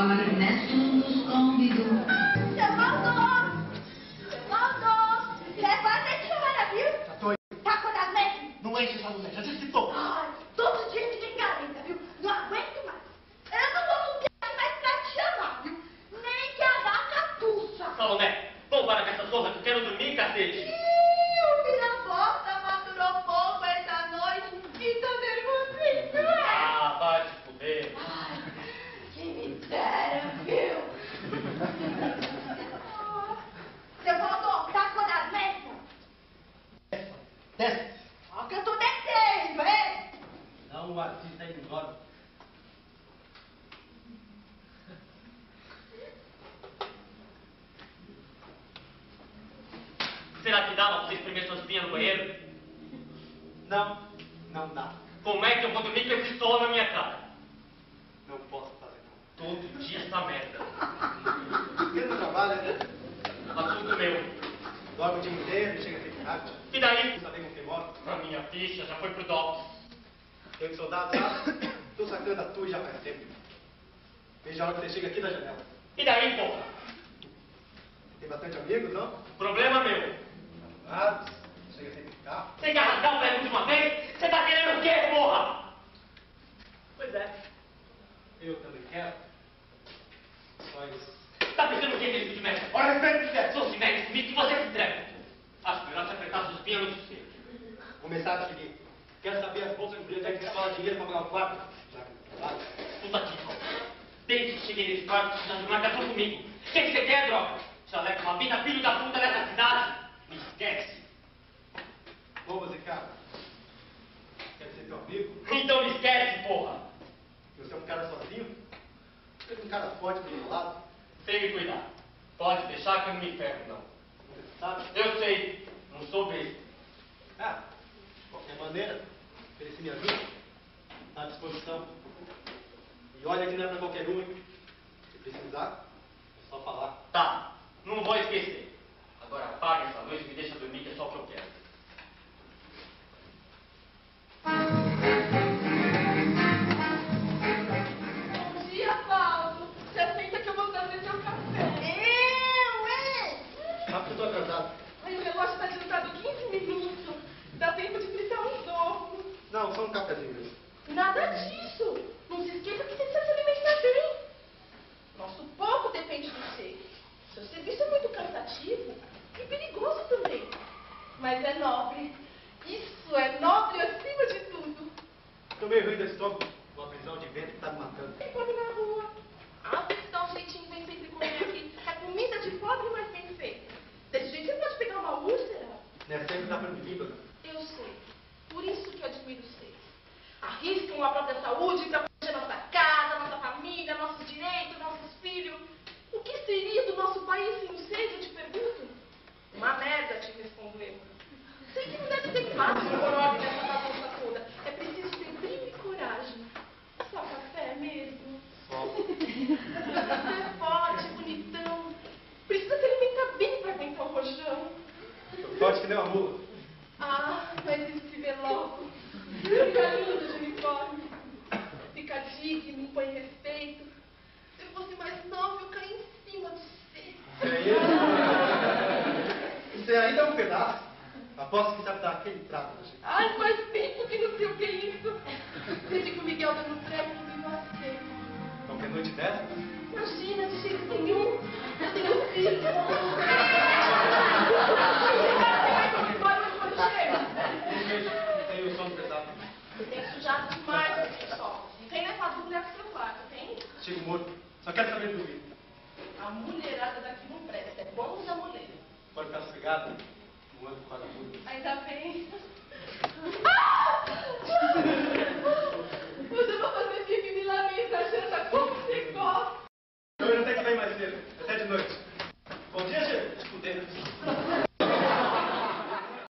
amor, nessuno nos convidou. Seu Valdo! Seu Valdo! Levanta e chora, viu? Já tô aí. Tá acordado mesmo? Não enche essa mulher, já disse que tô. Ai, todo dia me tem careta, viu? Não aguento mais. Eu não vou lugar mais pra te chamar, viu? Nem que a vaca tussa. Salomé, vamos para com essa zorra que eu quero dormir, cacete. Ih, o vira-volta maturou pouco essa noite e tô nervosinho. Ah, vai te fuder. Ai, que miséria, viu? Seu Valdo, tá acordado mesmo? Desce. Ó que eu tô descendo, hein? Não, o artista indo embora. Será que dá pra você espremer suas espinhas no banheiro? Não, não dá. Como é que eu vou dormir com esse sol na minha cara? Não posso fazer não. Todo dia essa merda. Porque não trabalha, né? Assunto meu. Dorme o dia inteiro, chega aqui tarde. E daí? Não saber com quem mora. A minha ficha já foi pro DOPS. Eu de soldado, sabe? Tô sacando a tua já faz tempo. Veja a hora que você chega aqui da janela. E daí, porra? Tem bastante amigos, não? Problema meu. Namorados, chega sempre de carro. Você quer arrancar o pé de uma vez? Você tá querendo o quê, porra? Pois é. Eu também quero. Só isso. Tá pensando o que é esse Cimex? Olha, respeito, sou Cimex, comigo que você se entrega. Acho melhor você apertar suas espinhas no sossego. Começar a seguir. Quer saber as bolsas de onde é que escola dinheiro pra pagar o quarto? Já que não trabalha. Puta que pariu. Desde que cheguei nesse quarto, você já se marcação comigo. O que você quer, droga? Já leva uma vida filho da puta nessa cidade? Me esquece. Vou fazer cara. Quer ser teu amigo? Então me esquece, porra. Você é um cara sozinho? Você é um cara forte do meu lado? Sem me cuidar. Pode deixar que eu não me ferro, não. Você sabe? Eu sei. Não sou besta. Ah, de qualquer maneira, ofereci minha ajuda. Está à disposição. E olha que não é pra qualquer um, hein? Se precisar, é só falar. Tá. Não vou esquecer. Agora apaga essa luz e me deixa dormir, que é só o que eu quero. Bom dia, Valdo. Você senta que eu vou trazer seu café. Eu, hein? Rápido, eu tô atrasado. Ai, o relógio tá adiantado 15 minutos. Dá tempo de fritar um ovo. Não, só um cafezinho mesmo. Nada disso. Não se esqueça que você precisa se alimentar bem. Nosso pouco depende de você. Seu serviço é muito cansativo e perigoso também. Mas é nobre. Isso é nobre acima de tudo. Tô meio ruim do estômago. Uma prisão de vento que tá me matando. Tem pobre na rua. Ah, você dá um jeitinho bem sempre comer aqui. É comida de pobre, mas bem feita. Desse jeito você pode pegar uma úlcera. Não é sempre dá pra me língua. Eu sei. Por isso que eu admiro vocês. Arriscam a própria saúde para proteger nossa casa, nossa família, nossos direitos, nossos filhos. O que seria do nosso país sem vocês, eu te pergunto? Uma merda, te respondeu. Sei que não deve ser fácil por ordem dessa bagunça toda. É preciso ter brilho e coragem. Só café mesmo. Só. Precisa ser forte, bonitão. Precisa se alimentar bem para aguentar o rojão. Tô forte que nem uma mula. Ah, mas isso se vê logo. Fica lindo de uniforme. Fica digno, impõe respeito. Se eu fosse mais nova, eu caía em cima de você. É isso? Você ainda é um pedaço. Aposto que sabe dar aquele trato pra gente. Ai, faz tempo que não sei o que é isso. Desde que o Miguel tá no prego, não vi você. Qualquer noite dessa? Imagina, de jeito nenhum. Eu tenho filho. Tem o sono pesado. Você tem sujado demais aqui só. Vem nessa dúvida pro seu quarto, tem? Chego morto. Só quero saber de dormir. A mulherada daqui não presta. É bom da mulher. Pode ficar sossegado. Não ando com a muda. Ainda bem. Ah!